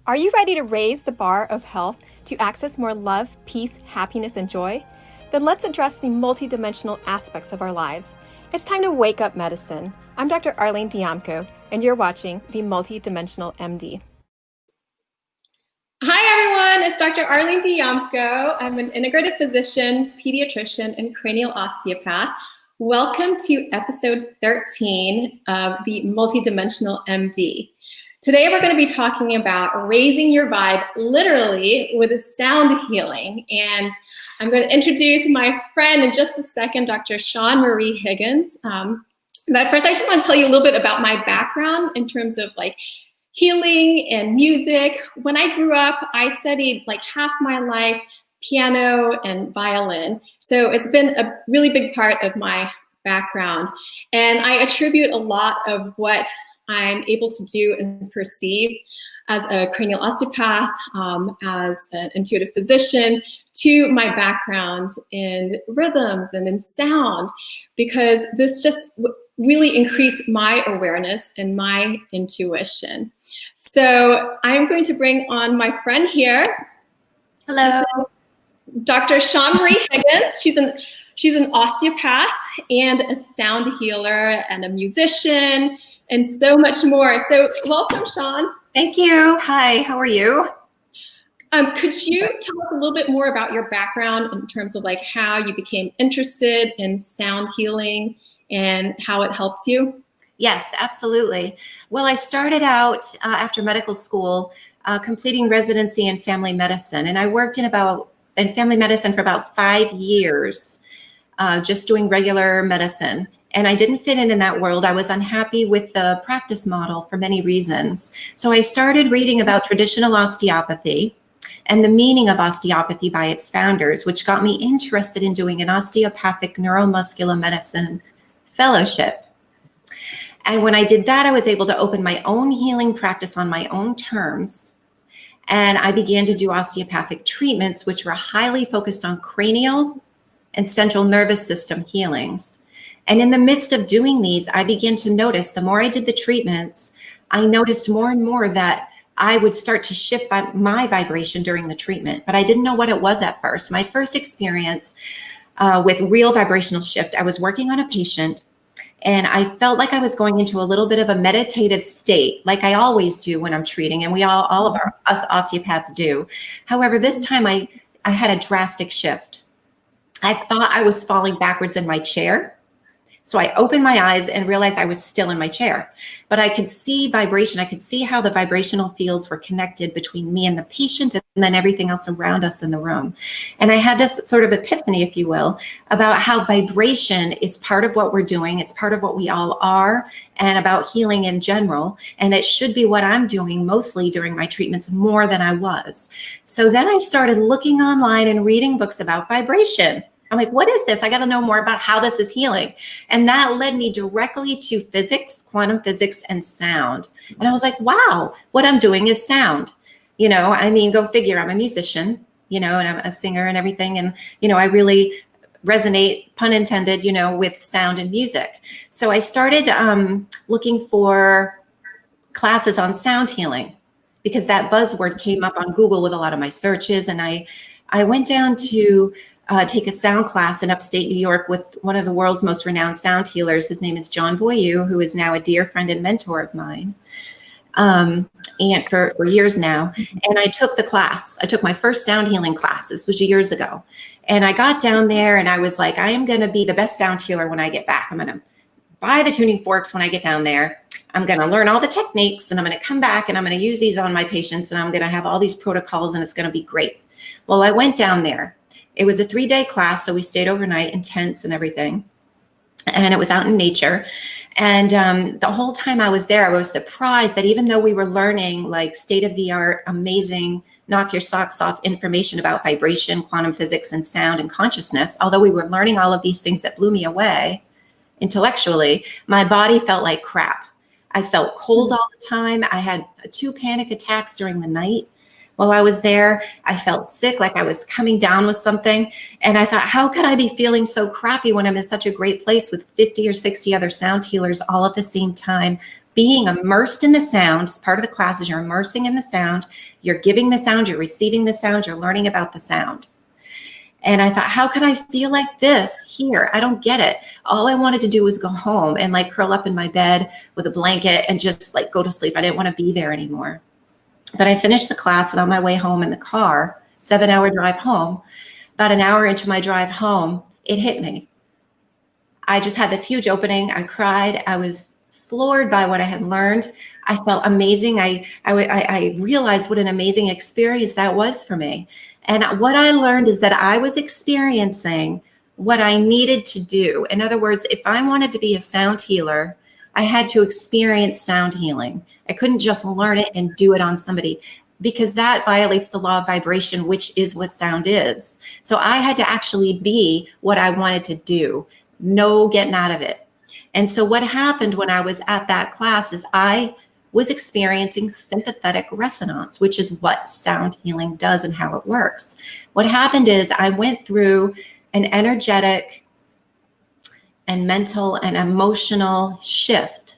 Are you ready to raise the bar of health to access more love, peace, happiness, and joy? Then let's address the multidimensional aspects of our lives. It's time to wake up medicine. I'm Dr. Arlene Dijamco, and you're watching the Multidimensional MD. Hi everyone, it's Dr. Arlene Dijamco. I'm an integrative physician, pediatrician, and cranial osteopath. Welcome to episode 13 of the Multidimensional MD. Today we're going to be talking about raising your vibe literally with sound healing. And I'm going to introduce my friend in just a second, Dr. Shawn Marie Higgins. But first I just want to tell you a little bit about my background in terms of healing and music. When I grew up, I studied half my life piano and violin. So it's been a really big part of my background. And I attribute a lot of what I'm able to do and perceive as a cranial osteopath, as an intuitive physician, to my background in rhythms and in sound, because this just really increased my awareness and my intuition. So I'm going to bring on my friend here. Hello. Dr. Shawn Marie Higgins. She's an osteopath and a sound healer and a musician and so much more. So welcome, Shawn. Thank you. Hi, how are you? Could you tell us a little bit more about your background in terms of how you became interested in sound healing and how it helps you? Yes, absolutely. Well, I started out after medical school, completing residency in family medicine. And I worked in family medicine for about 5 years, just doing regular medicine. And I didn't fit in that world. I was unhappy with the practice model for many reasons. So I started reading about traditional osteopathy and the meaning of osteopathy by its founders, which got me interested in doing an osteopathic neuromuscular medicine fellowship. And when I did that, I was able to open my own healing practice on my own terms. And I began to do osteopathic treatments, which were highly focused on cranial and central nervous system healings. And in the midst of doing these, I began to notice the more I did the treatments, I noticed more and more that I would start to shift my vibration during the treatment, but I didn't know what it was at first. My first experience with real vibrational shift, I was working on a patient and I felt like I was going into a little bit of a meditative state, like I always do when I'm treating, and we all of us osteopaths do. However, this time I had a drastic shift. I thought I was falling backwards in my chair. So I opened my eyes and realized I was still in my chair, but I could see vibration. I could see how the vibrational fields were connected between me and the patient and then everything else around us in the room. And I had this sort of epiphany, if you will, about how vibration is part of what we're doing. It's part of what we all are, and about healing in general. And it should be what I'm doing mostly during my treatments more than I was. So then I started looking online and reading books about vibration. I'm like, what is this? I got to know more about how this is healing. And that led me directly to physics, quantum physics, and sound. And I was like, wow, what I'm doing is sound. Go figure, I'm a musician, and I'm a singer and everything. And, I really resonate, pun intended, with sound and music. So I started looking for classes on sound healing because that buzzword came up on Google with a lot of my searches. And I went down to take a sound class in upstate New York with one of the world's most renowned sound healers. His name is John Boyu, who is now a dear friend and mentor of mine, and for years now. And I took the class. I took my first sound healing class. This was years ago. And I got down there and I was like, I am going to be the best sound healer when I get back. I'm going to buy the tuning forks when I get down there. I'm going to learn all the techniques and I'm going to come back and I'm going to use these on my patients and I'm going to have all these protocols and it's going to be great. Well, I went down there. It was a 3-day class, so we stayed overnight in tents and everything. And it was out in nature. And the whole time I was there, I was surprised that even though we were learning state-of-the-art, amazing, knock your socks off information about vibration, quantum physics, and sound and consciousness, although we were learning all of these things that blew me away intellectually, my body felt like crap. I felt cold all the time. I had 2 panic attacks during the night. While I was there, I felt sick, like I was coming down with something. And I thought, how could I be feeling so crappy when I'm in such a great place with 50 or 60 other sound healers all at the same time, being immersed in the sound. As part of the classes, you're immersing in the sound, you're giving the sound, you're receiving the sound, you're learning about the sound. And I thought, how could I feel like this here? I don't get it. All I wanted to do was go home and like curl up in my bed with a blanket and just like go to sleep. I didn't want to be there anymore. But I finished the class, and on my way home in the car, 7-hour drive home, about an hour into my drive home, it hit me. I just had this huge opening. I cried. I was floored by what I had learned. I felt amazing. I realized what an amazing experience that was for me. And what I learned is that I was experiencing what I needed to do. In other words, if I wanted to be a sound healer, I had to experience sound healing. I couldn't just learn it and do it on somebody, because that violates the law of vibration, which is what sound is. So I had to actually be what I wanted to do. No getting out of it. And so what happened when I was at that class is I was experiencing sympathetic resonance, which is what sound healing does and how it works. What happened is I went through an energetic and mental and emotional shift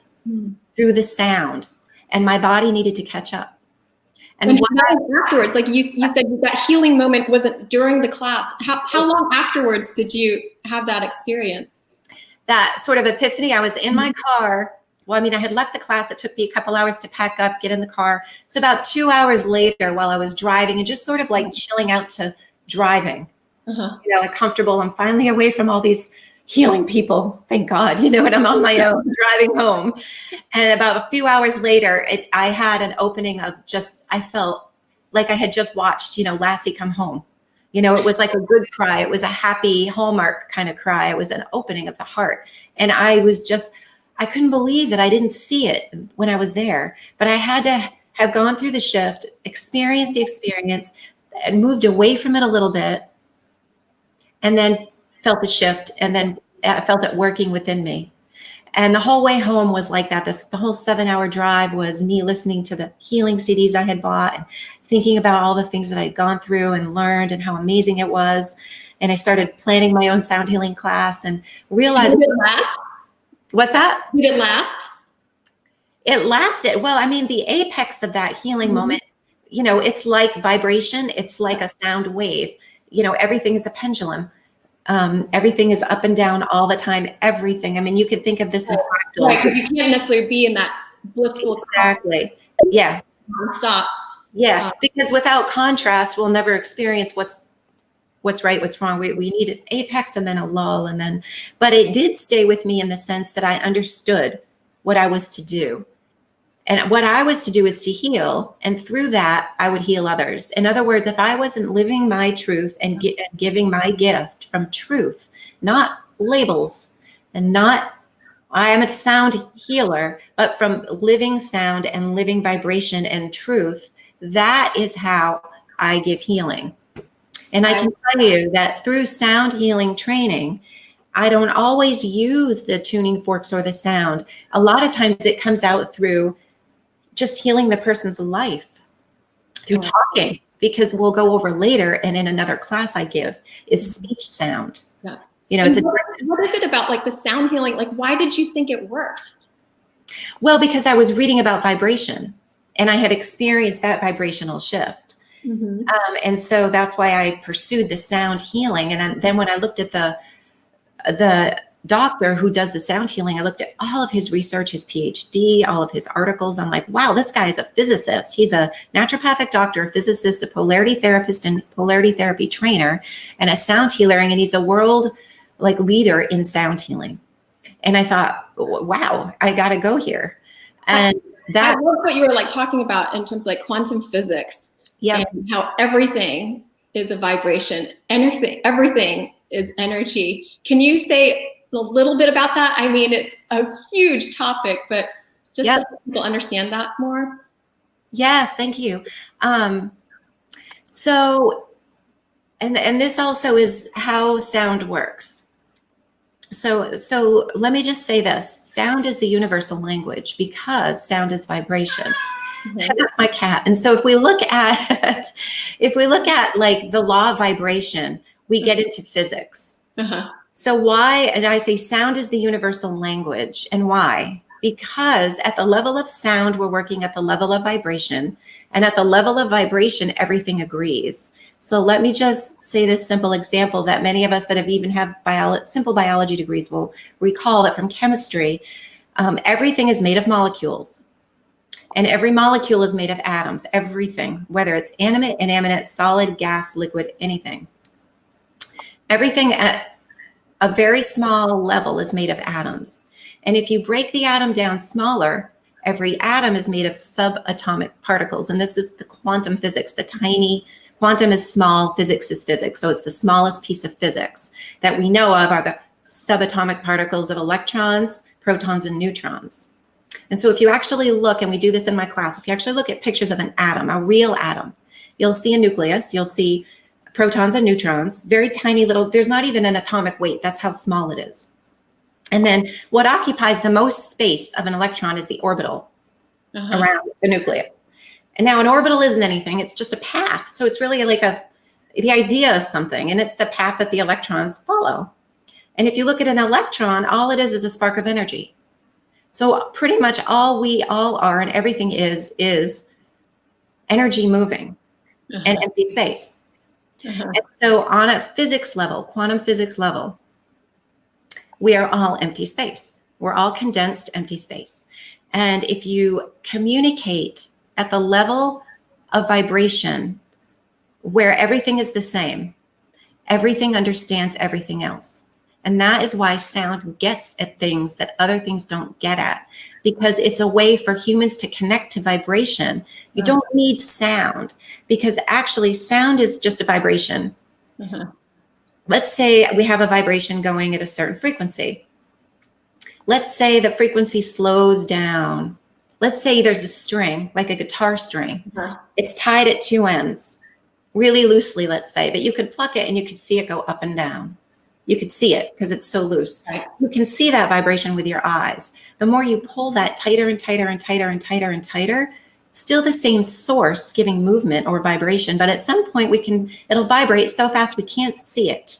through the sound, and my body needed to catch up. And what afterwards, like you said, that healing moment wasn't during the class. How long afterwards did you have that experience? That sort of epiphany, I was in my car. Well, I mean, I had left the class. It took me a couple hours to pack up, get in the car. So about 2 hours later, while I was driving and just sort of like chilling out to driving, like comfortable, I'm finally away from all these healing people. Thank God, and I'm on my own driving home. And about a few hours later, I had an opening of I felt like I had just watched, Lassie Come Home. It was like a good cry. It was a happy Hallmark kind of cry. It was an opening of the heart. And I couldn't believe that I didn't see it when I was there, but I had to have gone through the shift, experienced the experience, and moved away from it a little bit, and then felt the shift, and then I felt it working within me. And the whole way home was like that. The whole 7-hour drive was me listening to the healing CDs I had bought and thinking about all the things that I'd gone through and learned and how amazing it was. And I started planning my own sound healing class and realized— Did it last? What's that? Did it last? It lasted. Well, I mean, the apex of that healing moment, it's like vibration. It's like a sound wave. Everything is a pendulum. Everything is up and down all the time. Everything. I mean, you could think of this in fractals. Right, because you can't necessarily be in that blissful— Exactly. Yeah. Stop. Yeah. Because without contrast, we'll never experience what's right, what's wrong. We need an apex and then a lull, but it did stay with me in the sense that I understood what I was to do. And what I was to do is to heal. And through that, I would heal others. In other words, if I wasn't living my truth and giving my gift from truth, not labels, and not I am a sound healer, but from living sound and living vibration and truth, that is how I give healing. And I can tell you that through sound healing training, I don't always use the tuning forks or the sound. A lot of times it comes out through just healing the person's life, through talking, because we'll go over later, and in another class I give is speech sound. Yeah. It's what is it about like the sound healing? Like, why did you think it worked? Well, because I was reading about vibration and I had experienced that vibrational shift. And so that's why I pursued the sound healing. And then when I looked at the doctor who does the sound healing, I looked at all of his research, his PhD, all of his articles. I'm like, wow, this guy is a physicist. He's a naturopathic doctor, a physicist, a polarity therapist, and polarity therapy trainer, and a sound healer. And he's a world leader in sound healing. And I thought, wow, I got to go here. And that's what you were talking about in terms of quantum physics. Yeah. And how everything is a vibration. Everything is energy. Can you say a little bit about that? I mean, it's a huge topic, but just so people understand that more. Yes, thank you. So, and this also is how sound works. So let me just say this: sound is the universal language because sound is vibration. And that's my cat. And so if we look at the law of vibration, we get into physics. So why, and I say sound is the universal language, and why? because at the level of sound, we're working at the level of vibration. And at the level of vibration, everything agrees. So let me just say this simple example that many of us that have even had simple biology degrees will recall that from chemistry, everything is made of molecules. And every molecule is made of atoms, everything, whether it's animate, inanimate, solid, gas, liquid, anything. Everything at a very small level is made of atoms. And if you break the atom down smaller, every atom is made of subatomic particles. And this is the quantum physics, the tiny, quantum is small, physics is physics. So it's the smallest piece of physics that we know of are the subatomic particles of electrons, protons, and neutrons. And so if you actually look, and we do this in my class, if you actually look at pictures of an atom, a real atom, you'll see a nucleus, you'll see protons and neutrons, very tiny little, there's not even an atomic weight, that's how small it is. And then what occupies the most space of an electron is the orbital around the nucleus. And now an orbital isn't anything, it's just a path. So it's really like the idea of something, and it's the path that the electrons follow. And if you look at an electron, all it is a spark of energy. So pretty much all we all are and everything is energy moving and empty space. And so on a physics level, quantum physics level, we are all empty space. We're all condensed empty space. And if you communicate at the level of vibration where everything is the same, everything understands everything else. And that is why sound gets at things that other things don't get at, because it's a way for humans to connect to vibration. You don't need sound, because actually sound is just a vibration. Let's say we have a vibration going at a certain frequency. Let's say the frequency slows down. Let's say there's a string, like a guitar string. It's tied at two ends, really loosely, let's say, but you could pluck it and you could see it go up and down. You could see it because it's so loose. You can see that vibration with your eyes. The more you pull that tighter and tighter and tighter and tighter and tighter, it's still the same source giving movement or vibration, but at some point it'll vibrate so fast we can't see it.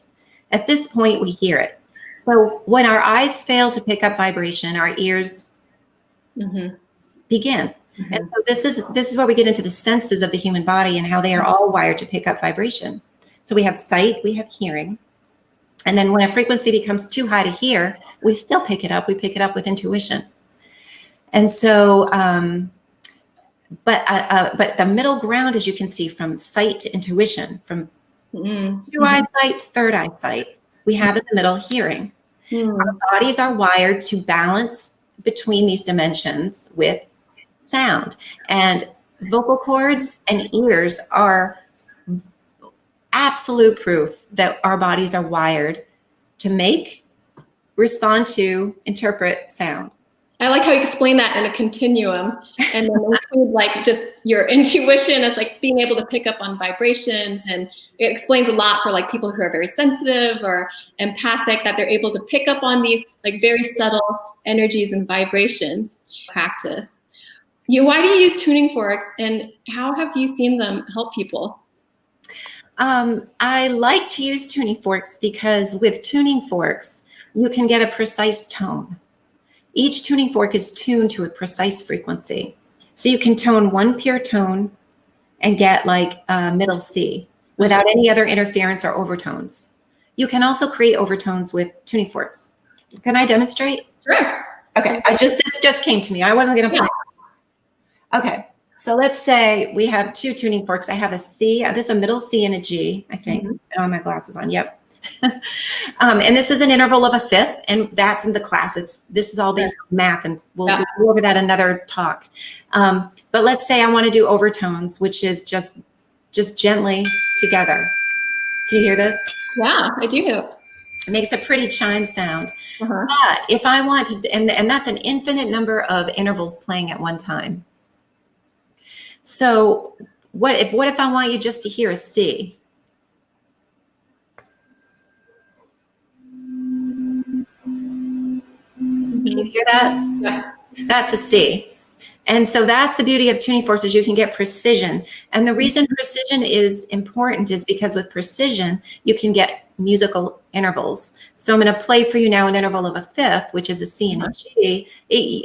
At this point, we hear it. So when our eyes fail to pick up vibration, our ears begin. And so this is where we get into the senses of the human body and how they are all wired to pick up vibration. So we have sight, we have hearing. And then when a frequency becomes too high to hear, we still pick it up. We pick it up with intuition. And so, but the middle ground, as you can see, from sight to intuition, from two eyesight to third eyesight, we have in the middle hearing. Our bodies are wired to balance between these dimensions with sound. And vocal cords and ears are absolute proof that our bodies are wired to make, respond to, interpret sound. I like how you explain that in a continuum, and then include like just your intuition as like being able to pick up on vibrations, and it explains a lot for like people who are very sensitive or empathic, that they're able to pick up on these like very subtle energies and vibrations. Practice. Why do you use tuning forks, and how have you seen them help people? I like to use tuning forks because with tuning forks, you can get a precise tone. Each tuning fork is tuned to a precise frequency. So you can tone one pure tone and get like a middle C without any other interference or overtones. You can also create overtones with tuning forks. Can I demonstrate? Sure. Okay, this just came to me. I wasn't gonna play. Okay. So let's say we have two tuning forks. I have a C, this is a middle C and a G, I think. I don't have my glasses on, yep. And this is an interval of a fifth, and that's in the class. This is all based on math, and we'll go over that another talk. But let's say I want to do overtones, which is just gently together. Can you hear this? Yeah, I do. It makes a pretty chime sound. But if I want to, and that's an infinite number of intervals playing at one time. So what if I want you just to hear a C? Can you hear that? Yeah. That's a C. And so that's the beauty of tuning forks, is you can get precision. And the reason precision is important is because with precision, you can get musical intervals. So I'm going to play for you now an interval of a fifth, which is a C and a G.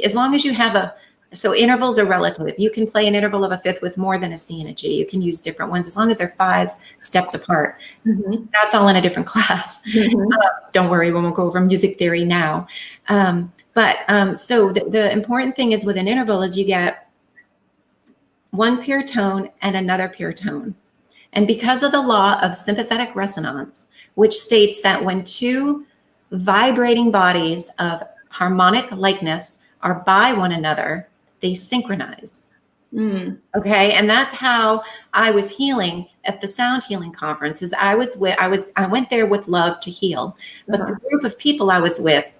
As long as you have so intervals are relative. You can play an interval of a fifth with more than a C and a G. You can use different ones as long as they're 5 steps apart. That's all in a different class. Don't worry, we won't go over music theory now. So the important thing is with an interval is you get one pure tone and another pure tone. And because of the law of sympathetic resonance, which states that when 2 vibrating bodies of harmonic likeness are by one another, they synchronize. Okay. And that's how I was healing at the sound healing conferences. I went there with love to heal, but the group of people I was with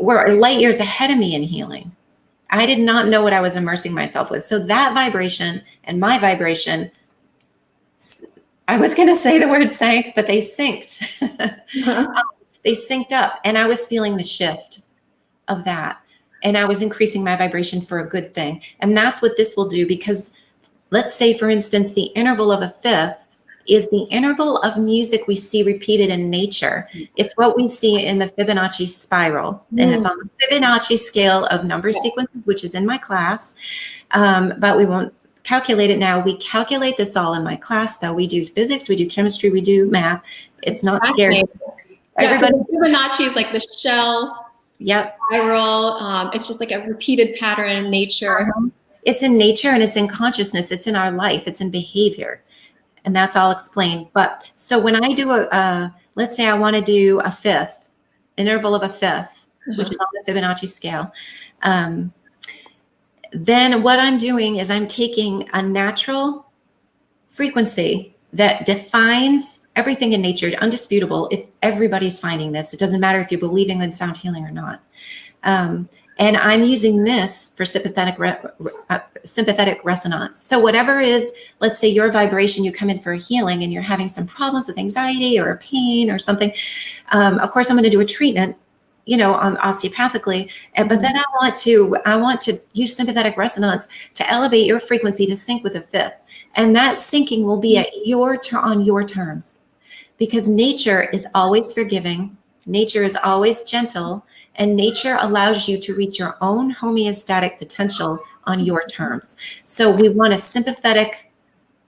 were light years ahead of me in healing. I did not know what I was immersing myself with. So that vibration and my vibration, I was going to say the word sank, but they synced. They synced up, and I was feeling the shift of that. And I was increasing my vibration for a good thing. And that's what this will do, because let's say, for instance, the interval of a fifth is the interval of music we see repeated in nature. It's what we see in the Fibonacci spiral. And it's on the Fibonacci scale of number sequences, which is in my class. But we won't calculate it now. We calculate this all in my class, though. We do physics, we do chemistry, we do math. It's not scary. Everybody, so Fibonacci is like the shell. Yep. Spiral. It's just like a repeated pattern in nature. It's in nature and it's in consciousness. It's in our life. It's in behavior. And that's all explained. But so when I do let's say I want to do a fifth, interval of a fifth, which is on the Fibonacci scale. Then what I'm doing is I'm taking a natural frequency that defines everything in nature, undisputable. Everybody's finding this. It doesn't matter if you're believing in sound healing or not. And I'm using this for sympathetic resonance. So whatever is, let's say your vibration, you come in for a healing and you're having some problems with anxiety or pain or something. Of course, I'm going to do a treatment, on osteopathically. But then I want to use sympathetic resonance to elevate your frequency to sync with a fifth. And that syncing will be on your terms, because nature is always forgiving. Nature is always gentle, and nature allows you to reach your own homeostatic potential on your terms. So we want to sympathetic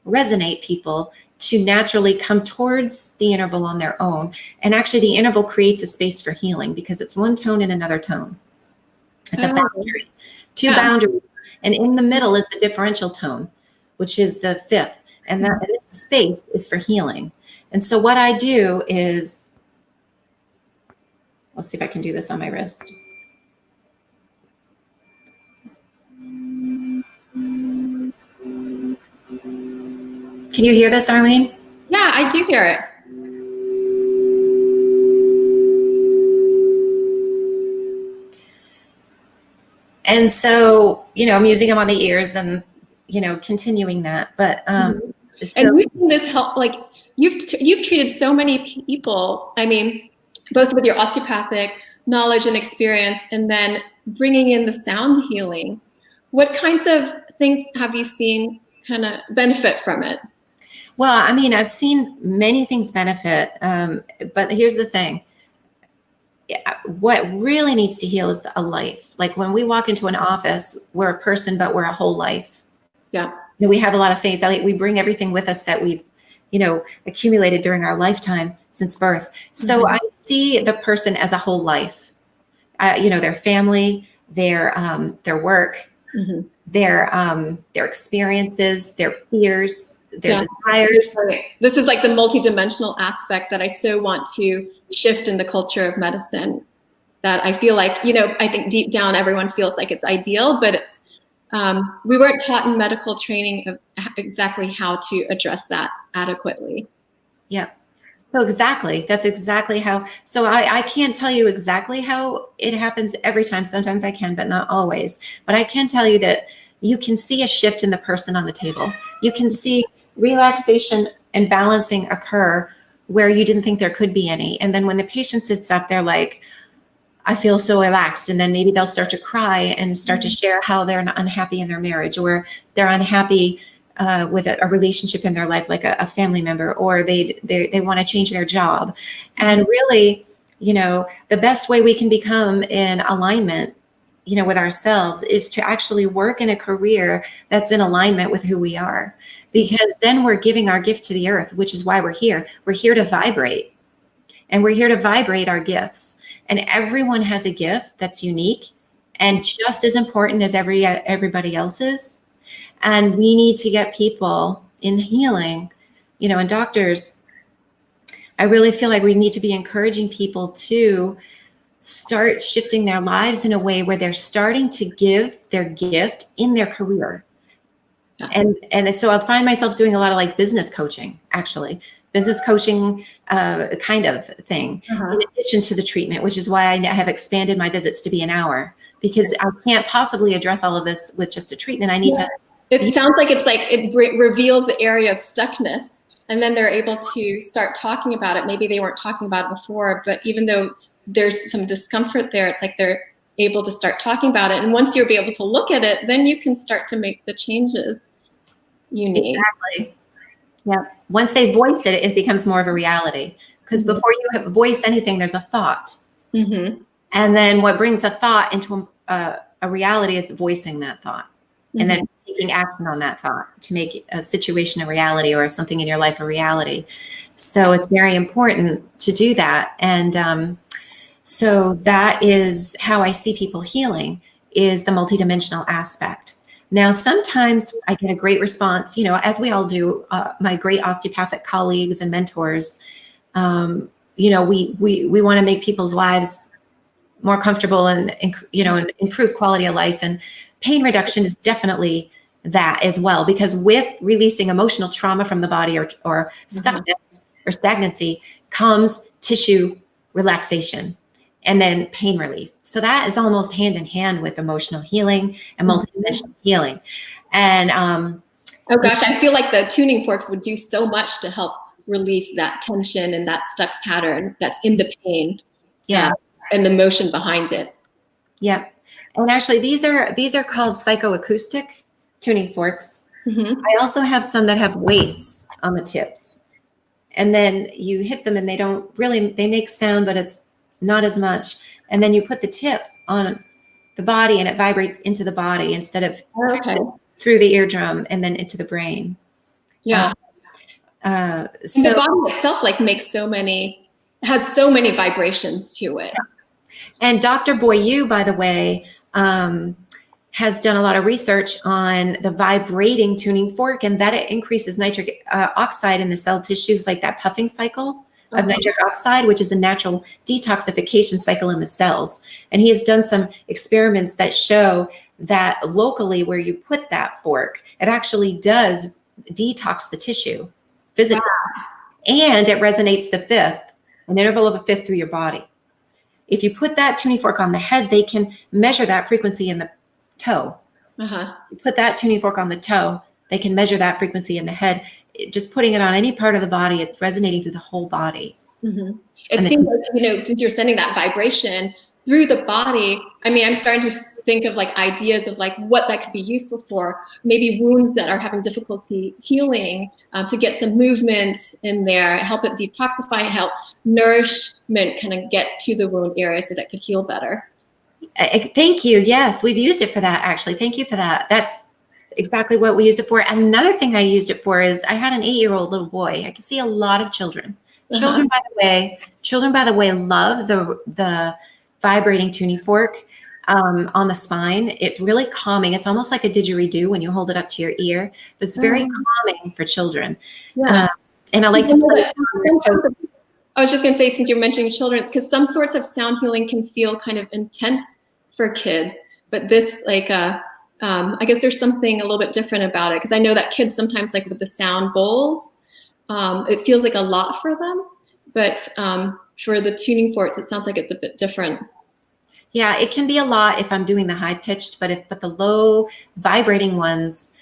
resonate people to naturally come towards the interval on their own. And actually the interval creates a space for healing because it's one tone and another tone. It's a boundary, 2 boundaries. And in the middle is the differential tone, which is the fifth. And that space is for healing. And so what I do is, let's see if I can do this on my wrist. Can you hear this, Arlene? Yeah, I do hear it. And so, I'm using them on the ears and, continuing that. But and we've seen this help, like you've treated so many people. I mean, both with your osteopathic knowledge and experience, and then bringing in the sound healing. What kinds of things have you seen kind of benefit from it? Well, I mean, I've seen many things benefit, but here's the thing. What really needs to heal is a life. Like when we walk into an office, we're a person, but we're a whole life. Yeah. We have a lot of things. We bring everything with us that we've, accumulated during our lifetime since birth. So I see the person as a whole life, their family, their work, their experiences, their fears, their desires. This is like the multidimensional aspect that I so want to shift in the culture of medicine, that I feel like, I think deep down everyone feels like it's ideal, but it's we weren't taught in medical training of exactly how to address that adequately. Yeah. So exactly. That's exactly how. So I can't tell you exactly how it happens every time. Sometimes I can, but not always. But I can tell you that you can see a shift in the person on the table. You can see relaxation and balancing occur where you didn't think there could be any. And then when the patient sits up, they're like, I feel so relaxed. And then maybe they'll start to cry and start to share how they're unhappy in their marriage, or they're unhappy with a relationship in their life, like a family member, or they want to change their job. And really, the best way we can become in alignment, with ourselves is to actually work in a career that's in alignment with who we are, because then we're giving our gift to the earth, which is why we're here. We're here to vibrate, and we're here to vibrate our gifts. And everyone has a gift that's unique and just as important as everybody else's. And we need to get people in healing, and doctors, I really feel like we need to be encouraging people to start shifting their lives in a way where they're starting to give their gift in their career. And so I'll find myself doing a lot of like business coaching, kind of thing, in addition to the treatment, which is why I have expanded my visits to be an hour, because I can't possibly address all of this with just a treatment. I need to. It sounds like it's like it reveals the area of stuckness, and then they're able to start talking about it. Maybe they weren't talking about it before, but even though there's some discomfort there, it's like they're able to start talking about it. And once you're able to look at it, then you can start to make the changes you need. Exactly. Yeah. Once they voice it, it becomes more of a reality. Because before you have voiced anything, there's a thought. And then what brings a thought into a reality is voicing that thought. And then taking action on that thought to make a situation a reality, or something in your life a reality. So it's very important to do that. And so that is how I see people healing, is the multidimensional aspect. Now, sometimes I get a great response, as we all do, my great osteopathic colleagues and mentors, we want to make people's lives more comfortable and improve quality of life. And pain reduction is definitely that as well, because with releasing emotional trauma from the body or stuckness or stagnancy comes tissue relaxation and then pain relief. So that is almost hand in hand with emotional healing and multidimensional healing. And oh gosh, I feel like the tuning forks would do so much to help release that tension and that stuck pattern that's in the pain. And the motion behind it. Yeah. And actually these are called psychoacoustic tuning forks. I also have some that have weights on the tips. And then you hit them and they make sound, but it's not as much. And then you put the tip on the body and it vibrates into the body instead of through the eardrum and then into the brain. So the body itself has so many vibrations to it. And Dr. Boyu, by the way, has done a lot of research on the vibrating tuning fork, and that it increases nitric oxide in the cell tissues, like that puffing cycle of nitric oxide, which is a natural detoxification cycle in the cells. And he has done some experiments that show that locally where you put that fork, it actually does detox the tissue physically. And it resonates an interval of a fifth through your body. If you put that tuning fork on the head, they can measure that frequency in the toe. You put that tuning fork on the toe, they can measure that frequency in the head. Just putting it on any part of the body, it's resonating through the whole body. It seems like, since you're sending that vibration through the body, I'm starting to think of like ideas of like what that could be useful for. Maybe wounds that are having difficulty healing, to get some movement in there, help it detoxify, help nourishment kind of get to the wound area so that could heal better. Thank you. Yes, we've used it for that, actually. Thank you for that. That's exactly what we used it for. Another thing I used it for is I had an 8-year-old little boy. I could see a lot of children. Children, by the way, love the vibrating tuning fork on the spine. It's really calming. It's almost like a didgeridoo when you hold it up to your ear. It's very calming for children. And I like to play. I was just going to say, since you're mentioning children, because some sorts of sound healing can feel kind of intense for kids, but this I guess there's something a little bit different about it, because I know that kids sometimes, like with the sound bowls, it feels like a lot for them, but for the tuning forks, it sounds like it's a bit different. Yeah, it can be a lot if I'm doing the high pitched, but the low vibrating ones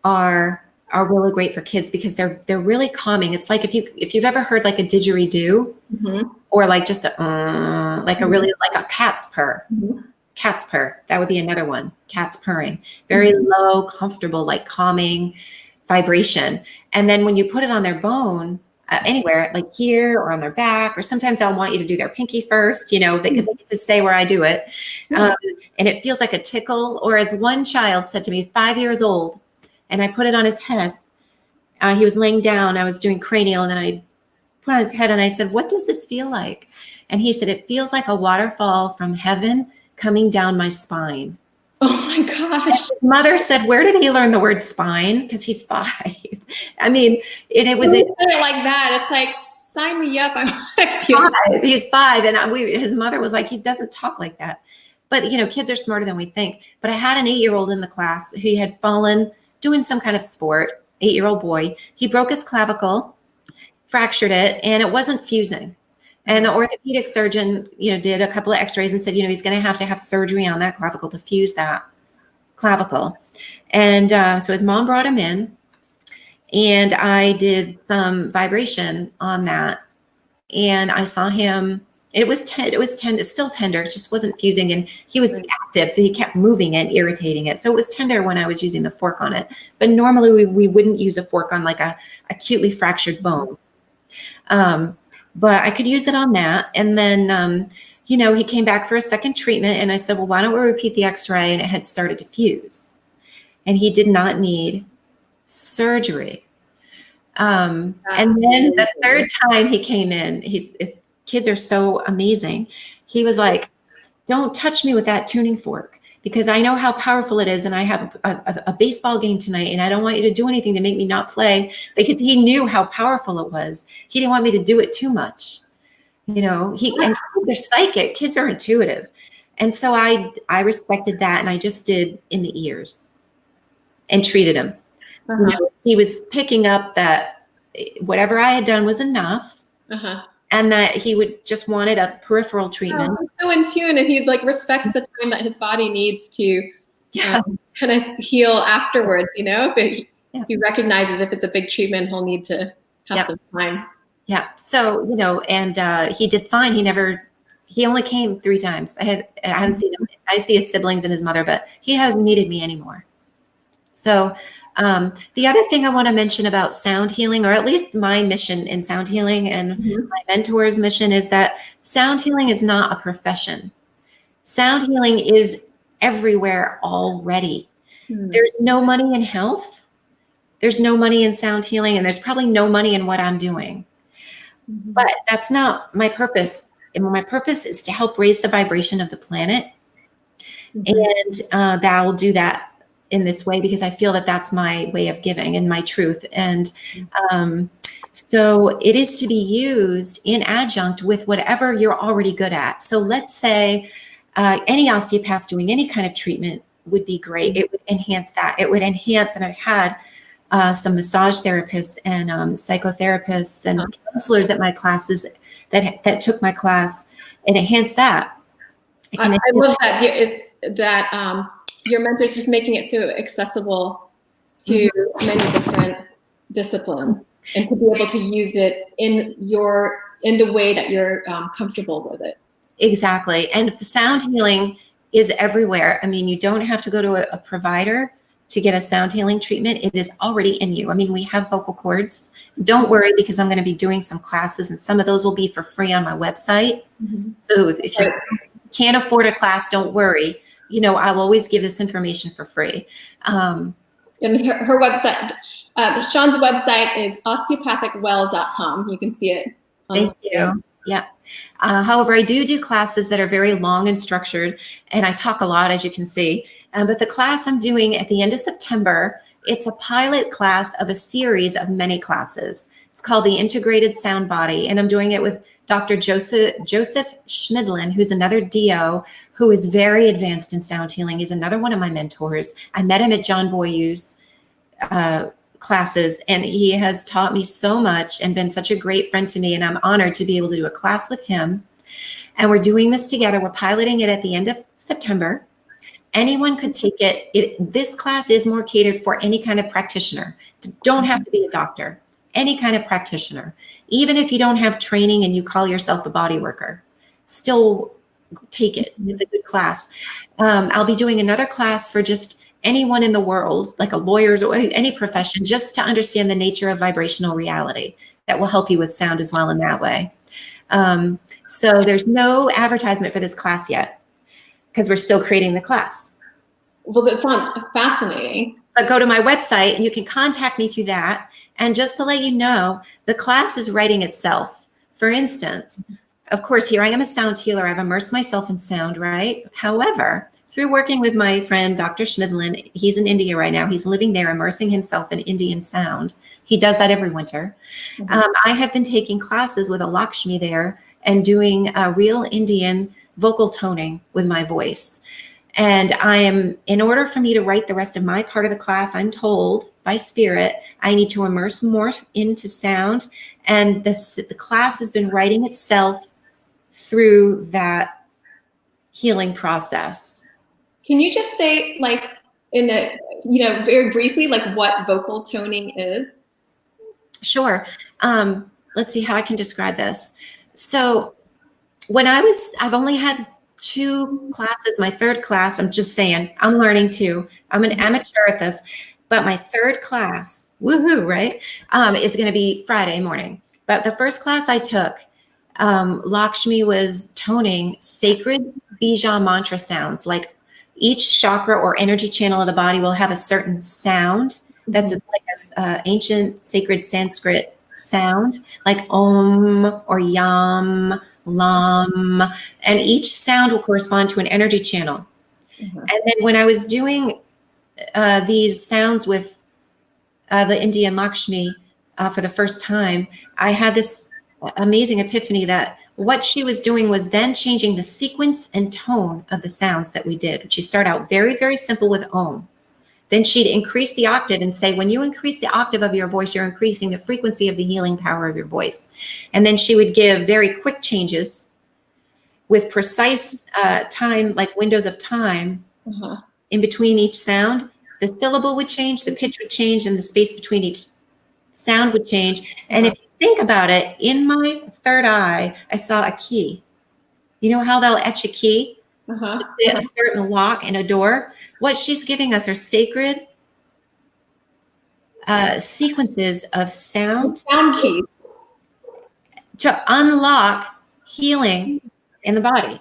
are really great for kids because they're really calming. It's like if you've ever heard like a didgeridoo or like just a really like a cat's purr. cat's purr. That would be another one. Cat's purring. Very low, comfortable, like calming vibration. And then when you put it on their bone, anywhere, like here or on their back, or sometimes they'll want you to do their pinky first, because they get to say where I do it. And it feels like a tickle. Or as one child said to me, 5 years old, and I put it on his head. He was laying down. I was doing cranial, and then I put on his head and I said, "What does this feel like?" And he said, "It feels like a waterfall from heaven coming down my spine." Oh my gosh. His mother said, "Where did he learn the word spine?" Because he's 5. I mean, and it was it like that. It's like, sign me up. I want to feel 5. He's 5. And his mother was like, "He doesn't talk like that." But, kids are smarter than we think. But I had an 8-year-old in the class. He had fallen doing some kind of sport, 8-year-old boy. He broke his clavicle, fractured it, and it wasn't fusing. And the orthopedic surgeon, did a couple of x-rays and said, he's going to have surgery on that clavicle to fuse that clavicle. And so his mom brought him in, and I did some vibration on that. And I saw him, it was still tender. It just wasn't fusing, and he was active. So he kept moving it, irritating it. So it was tender when I was using the fork on it. But normally we wouldn't use a fork on like a acutely fractured bone. But I could use it on that. And then, he came back for a second treatment, and I said, "Well, why don't we repeat the x-ray?" And it had started to fuse, and he did not need surgery. And then the third time he came in, his kids are so amazing. He was like, "Don't touch me with that tuning fork, because I know how powerful it is. And I have a baseball game tonight, and I don't want you to do anything to make me not play," because he knew how powerful it was. He didn't want me to do it too much. And they're psychic. Kids are intuitive. And so I respected that. And I just did in the ears and treated him. He was picking up that whatever I had done was enough. And that he would just wanted a peripheral treatment. He's so in tune, and he respects the time that his body needs to kind of heal afterwards. If he recognizes if it's a big treatment, he'll need to have some time. Yeah. So, and he did fine. He only came 3 times. I haven't seen him. I see his siblings and his mother, but he hasn't needed me anymore. So the other thing I want to mention about sound healing, or at least my mission in sound healing and my mentor's mission, is that sound healing is not a profession. Sound healing is everywhere already. There's no money in health. There's no money in sound healing, and there's probably no money in what I'm doing. But that's not my purpose. And my purpose is to help raise the vibration of the planet. And that will do that in this way, because I feel that that's my way of giving and my truth. And so it is to be used in adjunct with whatever you're already good at. So let's say any osteopath doing any kind of treatment would be great. It would enhance that. It would enhance, and I've had some massage therapists and psychotherapists and counselors at my classes that took my class and enhanced that. I love that. Your mentor is just making it so accessible to many different disciplines, and to be able to use it in the way that you're comfortable with it. Exactly. And the sound healing is everywhere. I mean, you don't have to go to a provider to get a sound healing treatment. It is already in you. I mean, we have vocal cords. Don't worry, because I'm going to be doing some classes, and some of those will be for free on my website. So if you can't afford a class, don't worry. I'll always give this information for free. And her website, Shawn's website is osteopathicwell.com. You can see it. Thank you. Yeah. However, I do classes that are very long and structured, and I talk a lot, as you can see. But the class I'm doing at the end of September, it's a pilot class of a series of many classes. It's called the Integrated Sound Body, and I'm doing it with Dr. Joseph Schmidlin, who's another DO who is very advanced in sound healing. He's another one of my mentors. I met him at John Boyu's classes, and he has taught me so much and been such a great friend to me, and I'm honored to be able to do a class with him. And we're doing this together. We're piloting it at the end of September. Anyone could take it. This class is more catered for any kind of practitioner. Don't have to be a doctor. Any kind of practitioner. Even if you don't have training and you call yourself a body worker, still take it. It's a good class. I'll be doing another class for just anyone in the world, like a lawyers or any profession, just to understand the nature of vibrational reality that will help you with sound as well in that way. So there's no advertisement for this class yet because we're still creating the class. Well, that sounds fascinating. But go to my website and you can contact me through that. And just to let you know, the class is writing itself. For instance, of course, here I am a sound healer. I've immersed myself in sound, right? However, through working with my friend, Dr. Schmidlin, he's in India right now. He's living there, immersing himself in Indian sound. He does that every winter. I have been taking classes with a Lakshmi there and doing real Indian vocal toning with my voice. And in order for me to write the rest of my part of the class, I'm told by spirit, I need to immerse more into sound. And the class has been writing itself through that healing process. Can you just say, like, very briefly, like what vocal toning is? Sure. Let's see how I can describe this. So I've only had 2 classes. My 3rd class, I'm just saying, I'm learning too. I'm an amateur at this, but my 3rd class, woohoo, right, is going to be Friday morning. But the first class I took, Lakshmi was toning sacred bija mantra sounds. Like each chakra or energy channel of the body will have a certain sound that's like an ancient sacred Sanskrit sound, like Om or Yam, Lam, and each sound will correspond to an energy channel. And then when I was doing these sounds with the Indian Lakshmi for the first time, I had this amazing epiphany that what she was doing was then changing the sequence and tone of the sounds that we did. She'd start out very, very simple with Om. Then she'd increase the octave and say, when you increase the octave of your voice, you're increasing the frequency of the healing power of your voice. And then she would give very quick changes with precise time, like windows of time in between each sound. The syllable would change, the pitch would change, and the space between each sound would change. And if you think about it, in my third eye, I saw a key. You know how they'll etch a key? A certain lock and a door. What she's giving us are sacred sequences of sound keys to unlock healing in the body.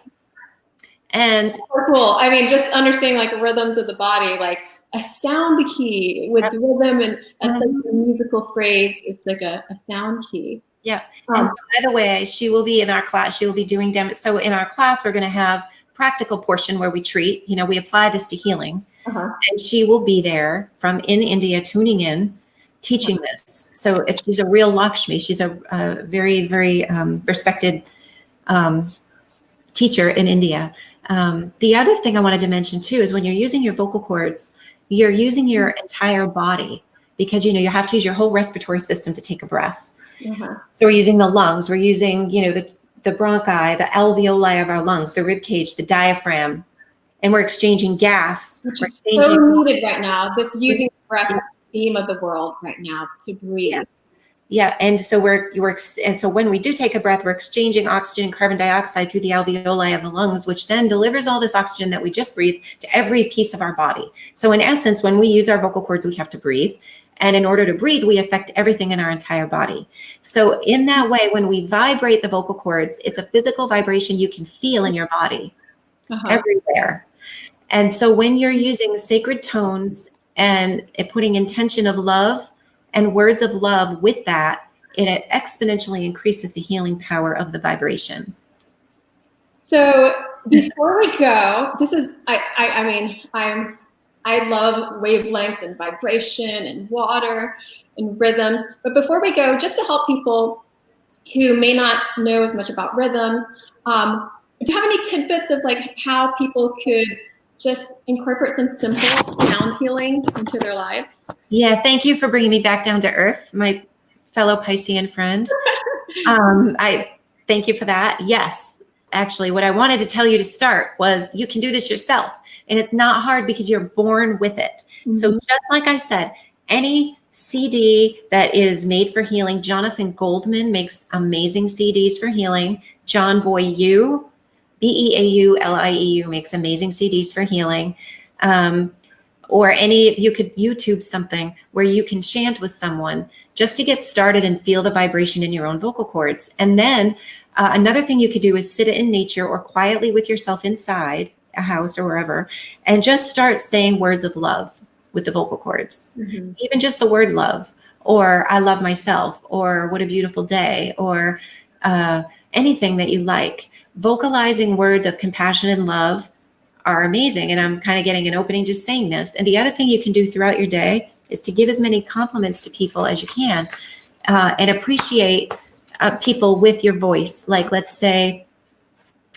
And so cool. I mean, just understanding like rhythms of the body, like a sound key with rhythm, and that's like a musical phrase. It's like a sound key. Yeah. And by the way, she will be in our class. She will be doing demos. So in our class, we're going to have practical portion where we treat, we apply this to healing. And she will be there from in India, tuning in, teaching this. So if she's a real Lakshmi, she's a very, very respected teacher in India. The other thing I wanted to mention too is when you're using your vocal cords, you're using your entire body because, you have to use your whole respiratory system to take a breath. So we're using the lungs, we're using, the bronchi, the alveoli of our lungs, the rib cage, the diaphragm, and we're exchanging gas. Which is so needed right now. This using breath is the theme of the world right now, to breathe. Yeah, and so so when we do take a breath, we're exchanging oxygen and carbon dioxide through the alveoli of the lungs, which then delivers all this oxygen that we just breathed to every piece of our body. So in essence, when we use our vocal cords, we have to breathe. And in order to breathe, we affect everything in our entire body. So in that way, when we vibrate the vocal cords, it's a physical vibration you can feel in your body everywhere. And so when you're using sacred tones and putting intention of love and words of love with that, it exponentially increases the healing power of the vibration. So before we go, this is, I love wavelengths and vibration and water and rhythms. But before we go, just to help people who may not know as much about rhythms, do you have any tidbits of like how people could just incorporate some simple sound healing into their lives? Yeah, thank you for bringing me back down to earth, my fellow Piscean friend. I thank you for that. Yes, actually, what I wanted to tell you to start was you can do this yourself. And it's not hard because you're born with it. So just like I said, any CD that is made for healing, Jonathan Goldman makes amazing CDs for healing. John Boy You Beaulieu makes amazing CDs for healing. Or you could YouTube something where you can chant with someone just to get started and feel the vibration in your own vocal cords. And then another thing you could do is sit in nature or quietly with yourself inside a house or wherever, and just start saying words of love with the vocal cords. Mm-hmm. Even just the word love, or I love myself, or what a beautiful day, or anything that you like. Vocalizing words of compassion and love are amazing. And I'm kind of getting an opening just saying this. And the other thing you can do throughout your day is to give as many compliments to people as you can, and appreciate people with your voice. Like, let's say,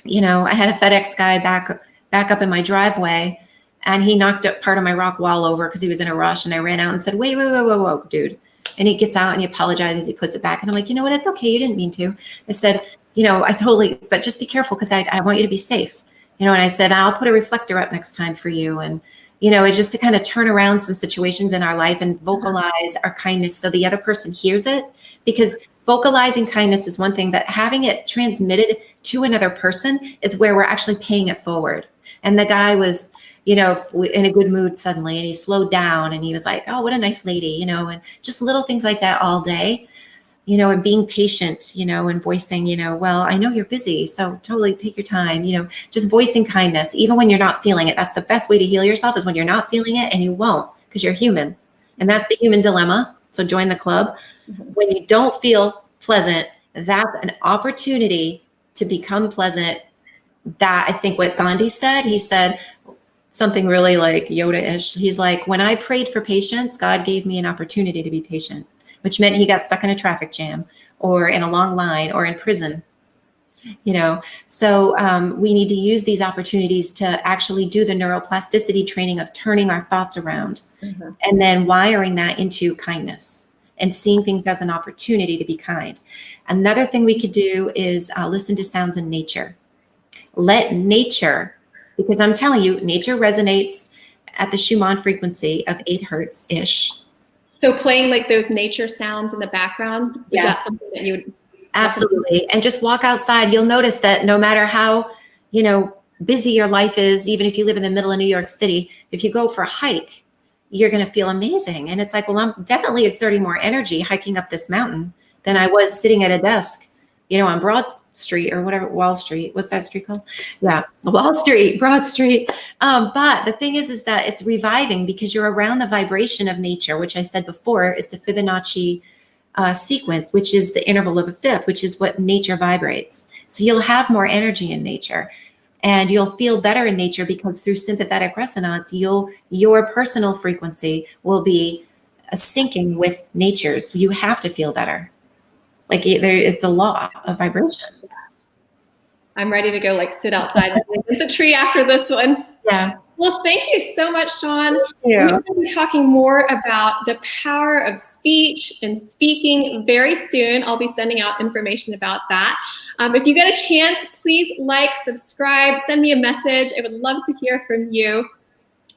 I had a FedEx guy back up in my driveway, and he knocked up part of my rock wall over because he was in a rush. And I ran out and said, whoa, dude. And he gets out and he apologizes. He puts it back. And I'm like, you know what? It's okay. You didn't mean to. I said, but just be careful, because I want you to be safe. And I said, I'll put a reflector up next time for you. And, it's just to kind of turn around some situations in our life and vocalize our kindness so the other person hears it. Because vocalizing kindness is one thing, but having it transmitted to another person is where we're actually paying it forward. And the guy was, in a good mood suddenly, and he slowed down and he was like, oh, what a nice lady, and just little things like that all day. And being patient, and voicing, well, I know you're busy, so totally take your time, just voicing kindness, even when you're not feeling it. That's the best way to heal yourself, is when you're not feeling it, and you won't, because you're human. And that's the human dilemma. So join the club. Mm-hmm. When you don't feel pleasant, that's an opportunity to become pleasant. That, I think what Gandhi said, he said something really like Yoda-ish. He's like, when I prayed for patience, God gave me an opportunity to be patient, which meant he got stuck in a traffic jam or in a long line or in prison, So we need to use these opportunities to actually do the neuroplasticity training of turning our thoughts around, mm-hmm. and then wiring that into kindness and seeing things as an opportunity to be kind. Another thing we could do is listen to sounds in nature. Let nature, because I'm telling you, nature resonates at the Schumann frequency of 8 hertz-ish. So playing like those nature sounds in the background, is yes. that something that you would? Absolutely. And just walk outside. You'll notice that no matter how, busy your life is, even if you live in the middle of New York City, if you go for a hike, you're going to feel amazing. And it's like, well, I'm definitely exerting more energy hiking up this mountain than I was sitting at a desk, on Broad Street or whatever, Wall Street. What's that street called? Yeah, Wall Street, Broad Street. But the thing is that it's reviving because you're around the vibration of nature, which I said before is the Fibonacci sequence, which is the interval of a fifth, which is what nature vibrates. So you'll have more energy in nature, and you'll feel better in nature because through sympathetic resonance, your personal frequency will be syncing with nature's. So you have to feel better. Like it's a law of vibration. I'm ready to go sit outside against a tree after this one. Yeah. Well, thank you so much, Shawn. We're going to be talking more about the power of speech and speaking very soon. I'll be sending out information about that. If you get a chance, please subscribe, send me a message. I would love to hear from you.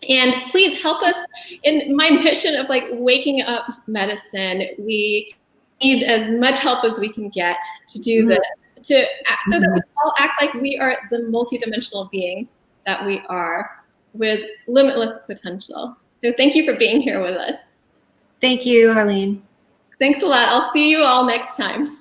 And please help us in my mission of waking up medicine. We need as much help as we can get to do this, so that we all act like we are the multidimensional beings that we are, with limitless potential. So thank you for being here with us. Thank you, Arlene. Thanks a lot. I'll see you all next time.